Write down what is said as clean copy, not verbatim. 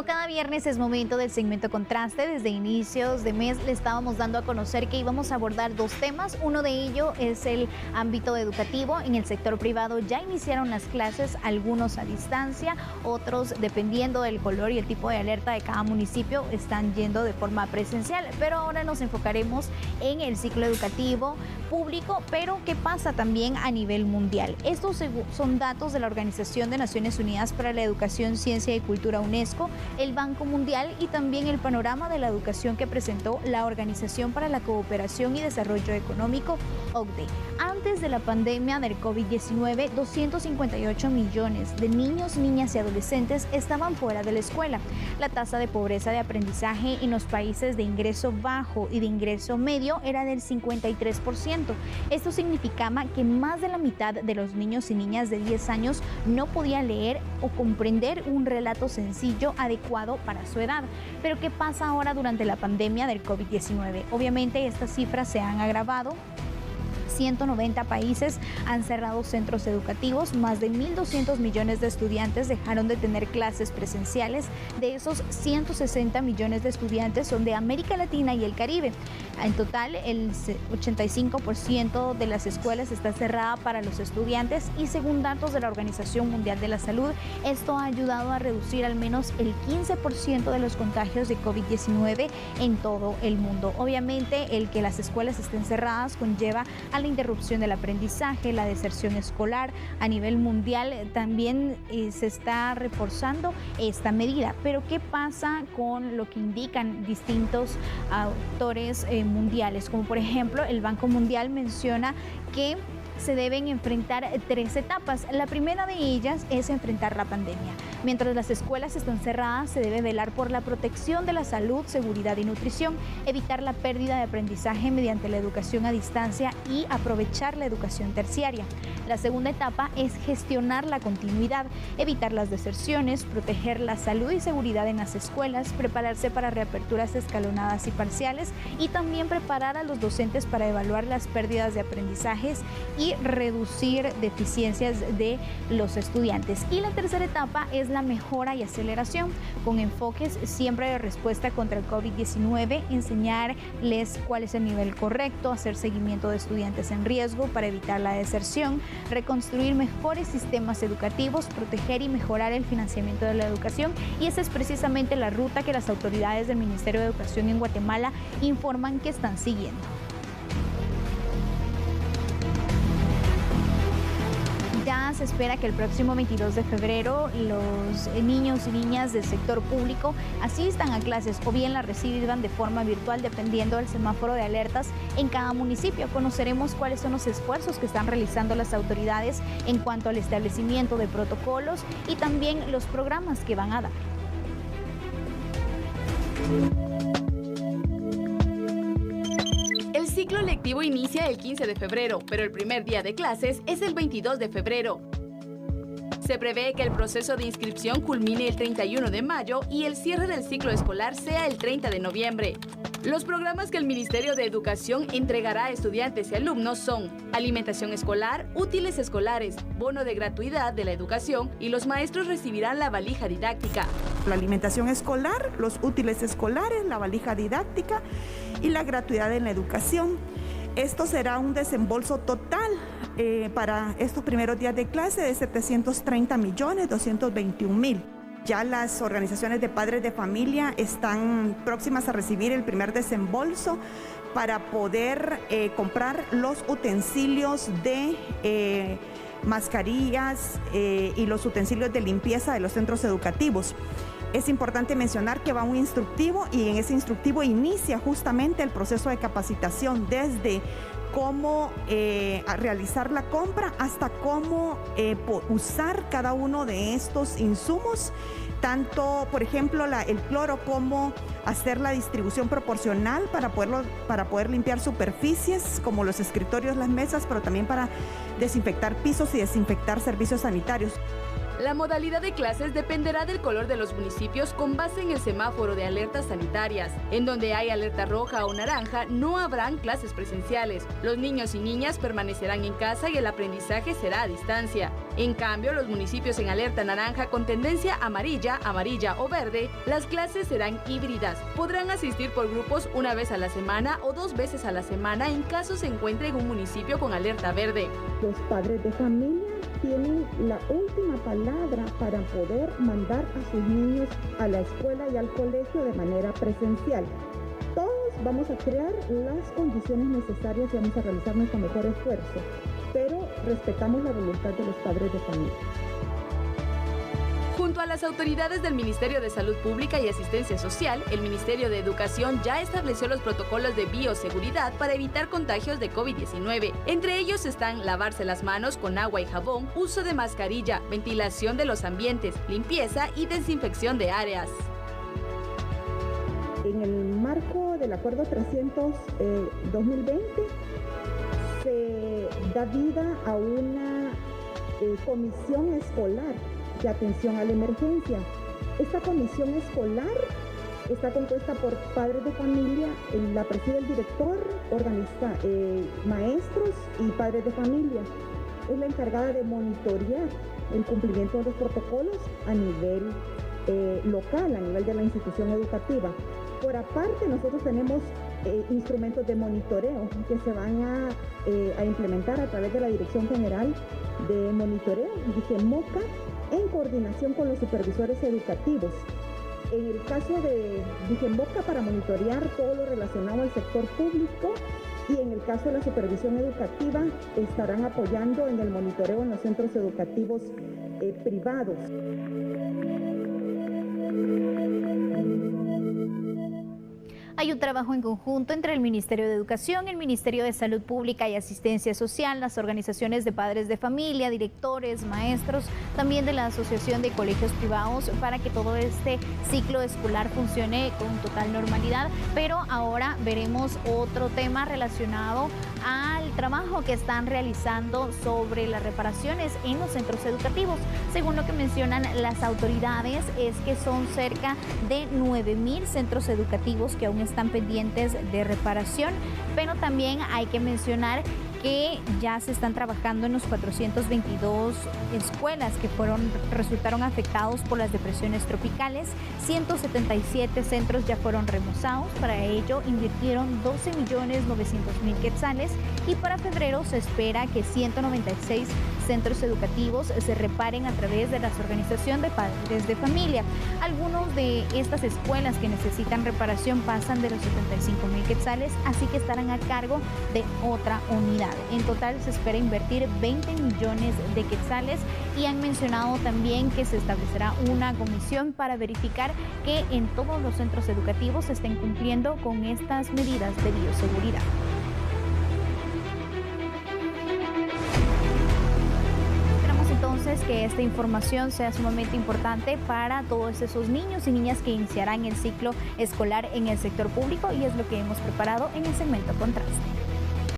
Como cada viernes es momento del segmento Contraste, desde inicios de mes le estábamos dando a conocer que íbamos a abordar dos temas. Uno de ellos es el ámbito educativo. En el sector privado ya iniciaron las clases, algunos a distancia, otros dependiendo del color y el tipo de alerta de cada municipio están yendo de forma presencial. Pero ahora nos enfocaremos en el ciclo educativo público, pero ¿qué pasa también a nivel mundial? Estos son datos de la Organización de Naciones Unidas para la Educación, Ciencia y Cultura UNESCO, el Banco Mundial y también el panorama de la educación que presentó la Organización para la Cooperación y Desarrollo Económico, OCDE. Antes de la pandemia del COVID-19, 258 millones de niños, niñas y adolescentes estaban fuera de la escuela. La tasa de pobreza de aprendizaje en los países de ingreso bajo y de ingreso medio era del 53%. Esto significaba que más de la mitad de los niños y niñas de 10 años no podían leer o comprender un relato sencillo adecuado para su edad. Pero ¿qué pasa ahora durante la pandemia del COVID-19? Obviamente estas cifras se han agravado. 190 países han cerrado centros educativos, más de 1.200 millones de estudiantes dejaron de tener clases presenciales. De esos, 160 millones de estudiantes son de América Latina y el Caribe. En total, el 85% de las escuelas está cerrada para los estudiantes y según datos de la Organización Mundial de la Salud, esto ha ayudado a reducir al menos el 15% de los contagios de COVID-19 en todo el mundo. Obviamente, el que las escuelas estén cerradas conlleva a la interrupción del aprendizaje, la deserción escolar. A nivel mundial también se está reforzando esta medida. Pero ¿qué pasa con lo que indican distintos autores mundiales? Como por ejemplo, el Banco Mundial menciona que se deben enfrentar 3 etapas. La primera de ellas es enfrentar la pandemia. Mientras las escuelas están cerradas, se debe velar por la protección de la salud, seguridad y nutrición, evitar la pérdida de aprendizaje mediante la educación a distancia y aprovechar la educación terciaria. La segunda etapa es gestionar la continuidad, evitar las deserciones, proteger la salud y seguridad en las escuelas, prepararse para reaperturas escalonadas y parciales y también preparar a los docentes para evaluar las pérdidas de aprendizajes y reducir deficiencias de los estudiantes. Y la tercera etapa es la mejora y aceleración, con enfoques siempre de respuesta contra el COVID-19, enseñarles cuál es el nivel correcto, hacer seguimiento de estudiantes en riesgo para evitar la deserción, reconstruir mejores sistemas educativos, proteger y mejorar el financiamiento de la educación. Y esa es precisamente la ruta que las autoridades del Ministerio de Educación en Guatemala informan que están siguiendo. Ya se espera que el próximo 22 de febrero los niños y niñas del sector público asistan a clases o bien las reciban de forma virtual dependiendo del semáforo de alertas en cada municipio. Conoceremos cuáles son los esfuerzos que están realizando las autoridades en cuanto al establecimiento de protocolos y también los programas que van a dar. El ciclo lectivo inicia el 15 de febrero, pero el primer día de clases es el 22 de febrero. Se prevé que el proceso de inscripción culmine el 31 de mayo y el cierre del ciclo escolar sea el 30 de noviembre. Los programas que el Ministerio de Educación entregará a estudiantes y alumnos son alimentación escolar, útiles escolares, bono de gratuidad de la educación y los maestros recibirán la valija didáctica. La alimentación escolar, los útiles escolares, la valija didáctica y la gratuidad en la educación. Esto será un desembolso total para estos primeros días de clase de 730.221.000. Ya las organizaciones de padres de familia están próximas a recibir el primer desembolso para poder comprar los utensilios de mascarillas y los utensilios de limpieza de los centros educativos. Es importante mencionar que va un instructivo y en ese instructivo inicia justamente el proceso de capacitación desde cómo realizar la compra hasta cómo usar cada uno de estos insumos, tanto, por ejemplo, el cloro, como hacer la distribución proporcional para poder limpiar superficies como los escritorios, las mesas, pero también para desinfectar pisos y desinfectar servicios sanitarios. La modalidad de clases dependerá del color de los municipios con base en el semáforo de alertas sanitarias. En donde hay alerta roja o naranja, no habrán clases presenciales. Los niños y niñas permanecerán en casa y el aprendizaje será a distancia. En cambio, los municipios en alerta naranja con tendencia amarilla, amarilla o verde, las clases serán híbridas. Podrán asistir por grupos una vez a la semana o 2 veces a la semana en caso se encuentre en un municipio con alerta verde. Los padres de familia tienen la última palabra para poder mandar a sus niños a la escuela y al colegio de manera presencial. Todos vamos a crear las condiciones necesarias y vamos a realizar nuestro mejor esfuerzo, pero respetamos la voluntad de los padres de familia. Junto a las autoridades del Ministerio de Salud Pública y Asistencia Social, el Ministerio de Educación ya estableció los protocolos de bioseguridad para evitar contagios de COVID-19. Entre ellos están lavarse las manos con agua y jabón, uso de mascarilla, ventilación de los ambientes, limpieza y desinfección de áreas. En el marco del Acuerdo 300-2020 se da vida a una comisión escolar de atención a la emergencia. Esta comisión escolar está compuesta por padres de familia, la preside el director, maestros y padres de familia. Es la encargada de monitorear el cumplimiento de los protocolos a nivel local, a nivel de la institución educativa. Por aparte, nosotros tenemos instrumentos de monitoreo que se van a implementar a través de la Dirección General de Monitoreo, DIGEMOCA, en coordinación con los supervisores educativos. En el caso de DIGEMOCA, para monitorear todo lo relacionado al sector público, y en el caso de la supervisión educativa estarán apoyando en el monitoreo en los centros educativos privados. Hay un trabajo en conjunto entre el Ministerio de Educación, el Ministerio de Salud Pública y Asistencia Social, las organizaciones de padres de familia, directores, maestros, también de la Asociación de Colegios Privados para que todo este ciclo escolar funcione con total normalidad. Pero ahora veremos otro tema relacionado al trabajo que están realizando sobre las reparaciones en los centros educativos. Según lo que mencionan las autoridades, es que son cerca de 9,000 centros educativos que aún están pendientes de reparación, pero también hay que mencionar que ya se están trabajando en los 422 escuelas que resultaron afectados por las depresiones tropicales. 177 centros ya fueron remozados. Para ello invirtieron 12.900.000 quetzales y para febrero se espera que 196 centros educativos se reparen a través de las organizaciones de padres de familia. Algunos de estas escuelas que necesitan reparación pasan de los 75.000 quetzales, así que estarán a cargo de otra unidad. En total se espera invertir 20 millones de quetzales y han mencionado también que se establecerá una comisión para verificar que en todos los centros educativos se estén cumpliendo con estas medidas de bioseguridad. Esperamos entonces que esta información sea sumamente importante para todos esos niños y niñas que iniciarán el ciclo escolar en el sector público, y es lo que hemos preparado en el segmento Contraste.